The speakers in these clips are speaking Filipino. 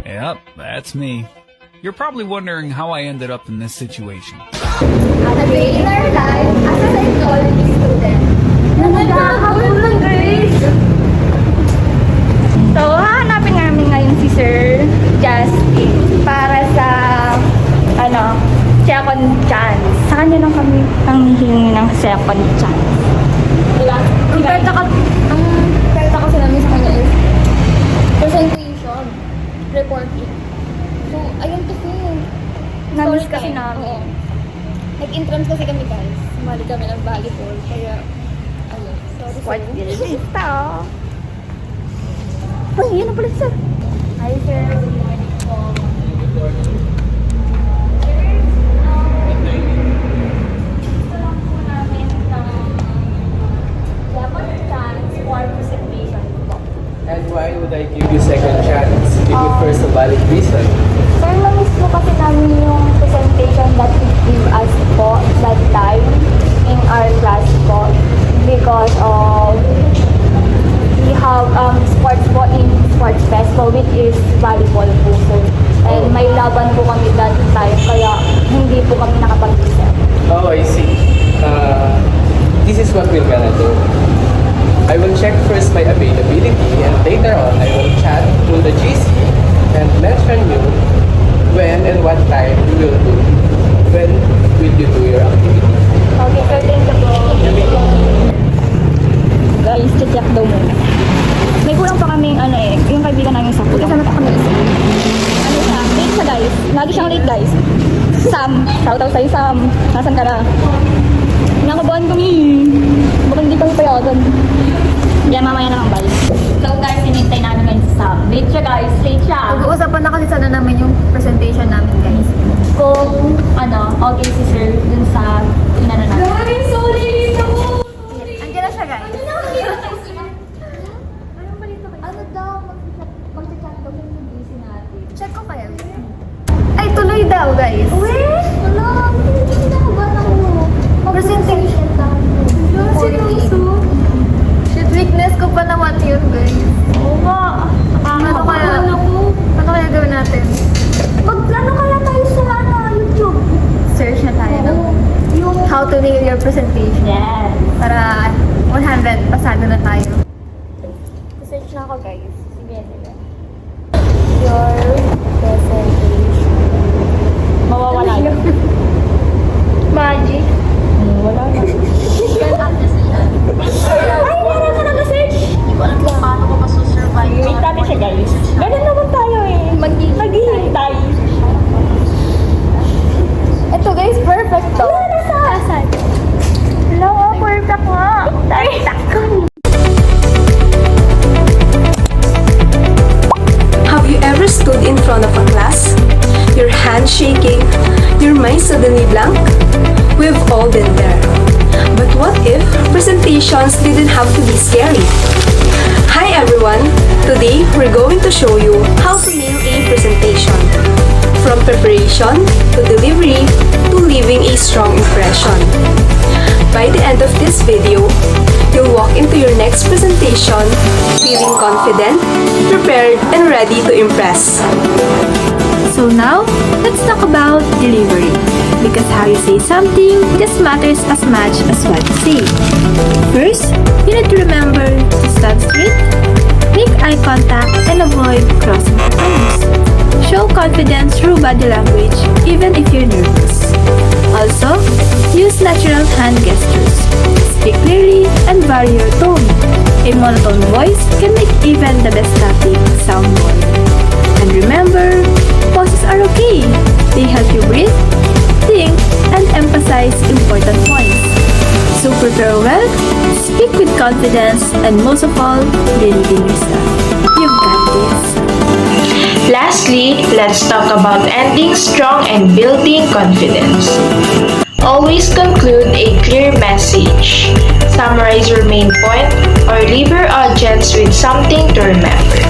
Yep, that's me. You're probably wondering how I ended up in this situation. At a day in our life as a psychology student na naghahabol ng grades. So, hahanapin namin ngayon si Sir Justin para sa, second chance. Sa kanya lang kami ang hihingi ng second chance. Diba? Ang karta kasi namin sa kanya is presentation, reporting. So, ayun kasi. Namiss kasi namin. Nag-intrams kasi kami guys. Sumali kami ng volleyball. Kaya, ayun. Sorry. What did you stop? Ay, yun na pala sir. Hi sir. Good morning po. Gusto lang po namin ng second chance for presentation po. And why would I give you second chance? Give you first a valid reason. Sir, na-miss po kasi namin yung presentation that you give us po that time in our class po because of we have sports po in sports fest po which is volleyball po sir. And may laban po kami that time kaya hindi po kami nakapag-isip. Oh, I see. This is what we're gonna do. I will check first my availability and later on I will chat through the GC and mention you when and what time we will do. When will you do your activity? Okay sir, thank you po. Guys, check daw muna. May kulang pa kami yung kaibigan namin sa kulang. Kasama pa kami isa. Ano siya? Late siya guys. Lagi siyang late guys. Sam. Shoutout sa'yo Sam. Nasaan ka na? Nakabuhan kami. Baka hindi kami payagan. Yan, mamaya na lang balik. So guys, hinintay namin ngayon si Sam. Late siya guys. Late siya. Pag-uusapan na kasi sana namin yung presentation namin, guys. Kung okay si sir dun sa namin. Guys, sorry! Andiyan na siya, guys. Ano daw? Mag-chat daw yung busy natin. Check ko kaya. Ay, tuloy daw, guys. Wala, hindi na ba Presentation tayo? Seryoso? Shit, weakness ko pa naman yun, guys. Oo nga. Ano kaya gawin natin? Ano kaya tayo sa YouTube? Search na tayo, no? Yung... How to nail your presentation. Yes. Para 100, pasado na tayo. Search na ako guys. Sige, sige. Your presentation. Mawawala yun. Magic. Wala na. Ay, meron ka na-search! Hindi ko alam kung paano ko masusurvive. Wait natin siya guys. Ganun naman tayo eh. Maghihintay. Ito guys, perfect to. Nasaan? Wala nga, perfect nga. Have you ever stood in front of a class? Your hands shaking, your mind suddenly blank? We've all been there. But what if presentations didn't have to be scary? Hi everyone! Today we're going to show you how to nail a presentation. From preparation to delivery to leaving a strong impression. By the end of this video, you'll walk into your next presentation feeling confident, prepared, and ready to impress. So now, let's talk about delivery. Because how you say something just matters as much as what you say. First, you need to remember to stand straight, make eye contact, and avoid crossing the arms. Show confidence through body language even if you're nervous. Also, use natural hand gestures. Speak clearly and vary your tone. A monotone voice can make even the best topic sound boring. And remember, pauses are okay. They help you breathe, think, and emphasize important points. So prepare well, speak with confidence, and most of all, believe in yourself. You've got this. Lastly, let's talk about ending strong and building confidence. Always conclude a clear message. Summarize your main point or leave your audience with something to remember.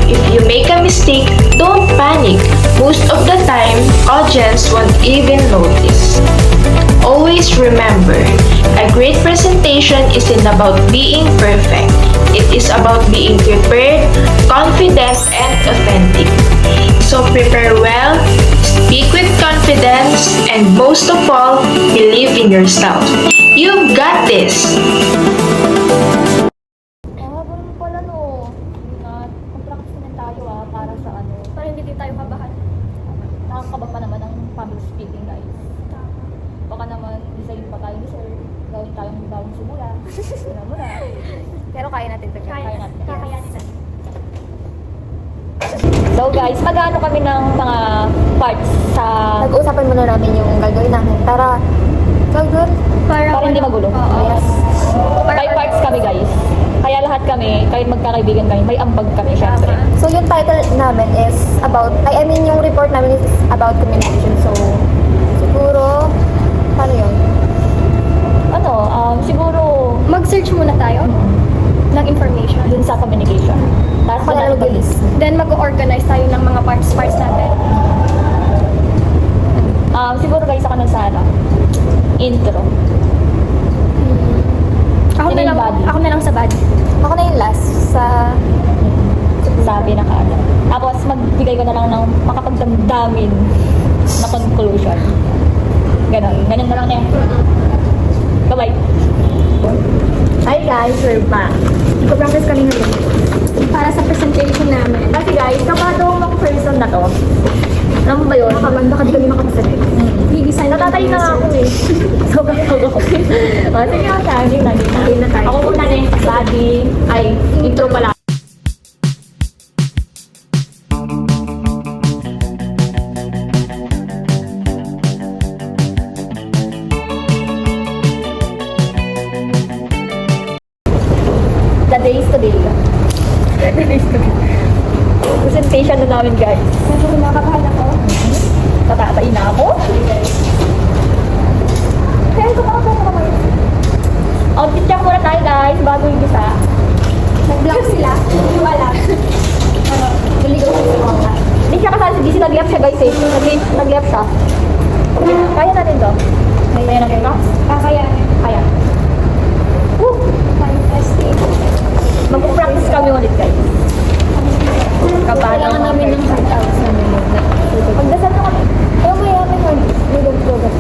If you make a mistake, don't panic. Most of the time, audience won't even notice. Always remember, a great presentation isn't about being perfect. It is about being prepared, confident, and authentic. prepare well, speak with confidence, and most of all, believe in yourself. You've got this! Ganun pala no. Mag-practice naman tayo para sa ano. Para hindi din tayo kabahan. Nakakaba pa naman ang public speaking guys. Baka naman design pa tayo ni sir. Gawin tayong bagong simula. Wala mo na. Pero kaya natin ito. Kaya natin. Kakayanin natin. So guys, mag-ano kami ng mga parts sa... Nag-uusapan muna namin yung gagawin namin. Para, gagawin. Para hindi magulo. Yes. By parts kami guys. Kaya lahat kami, kahit magkakaibigan kami, may ambag kami syempre. So yung title namin is about, I mean yung report namin is about communication. So, siguro, paano yun? Ano, siguro Mag-search muna tayo ng information. dun sa communication. Tapos Ako na mag-list. Then mag-organize tayo ng mga parts natin. siguro guys ako nun sa ano, intro. Ako Sino yung body? Ako na lang sa body. Ako na yung last sa... Sabi na kaano. Tapos magbigay ko na lang ng makapagdamdamin na conclusion. Ganon. Ganyan na lang niya. Bye-bye. Hi guys, we're back. Mag-practice kami ngayon. Para sa presentation namin. Kasi guys, kapatong person na to, alam mo ba yun? Baka di kami makapasalit. Gigisan Natatay na nga ako eh. So, sige nga siya. Hindi na tayo. Ako muna na yung body. Ay, intro pala. The days today. The days today. Presentation na namin guys. Medyo kumakabahan ako. Tatatay na ako. Kaya kumakabahan ako ngayon. Outfit check muna tayo guys, bago yung isa. Nag-block sila. Hindi ko alam. Naligaw ko sa mga. Hindi siya kasali sa GC, nag-left siya guys eh. Nag-left siya. Kaya natin to. Kaya natin to? Kakayanin. Kaya. Woo! Manifesting. Mag-practice kami ulit guys. Kailangan namin ng handouts namin muna. Magdasal na kami. Pero may mag-progress.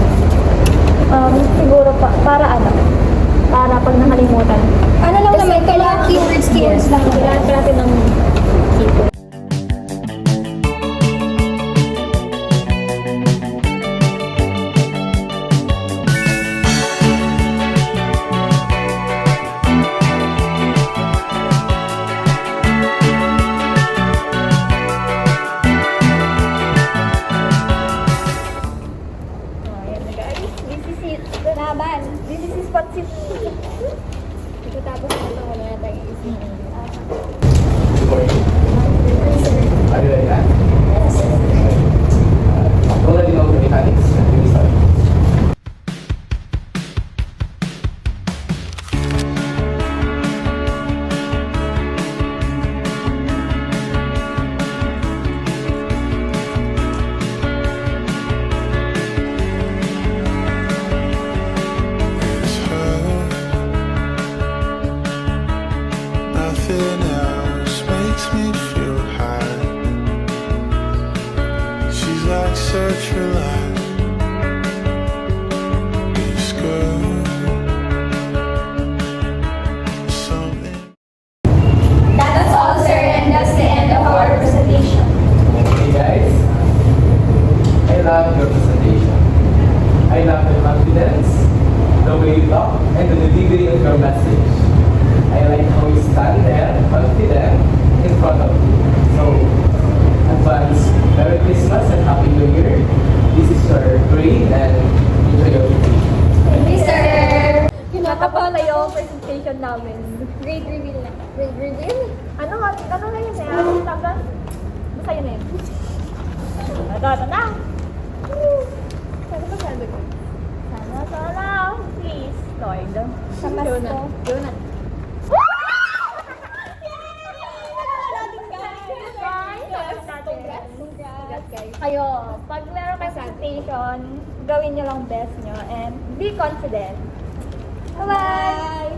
Siguro para ano? Para pag nakalimutan. Ano lang naman, kailangan keywords lang. Kailangan pa natin ng keyword. Laban. This is spot si... Ito tapos na ito, wala na tayong isip. Are you ready na? Kung ready na ako mechanics, we start. Nothing else makes me feel high. She's like such a light. It's good. Something. That's all, sir, and that's the end of our presentation. Okay guys, I love your presentation. I love your confidence, the way you talk, and the delivery of your message. I like how you stand there, confident, in front of you. So, advance Merry Christmas and Happy New Year. This is your grade and enjoy your meeting. Thank you, sir. Nakapala yung presentation namin. Grade reveal na. Grade reveal? Ano na yun eh? Ano yung tawag? Basta yun eh. Ito na. Sana ba sabi ko? Sana, please, Lord. Sa mas ko. Yun na. Kayo, pag meron kayo presentation, gawin nyo lang best nyo and be confident. Bye-bye!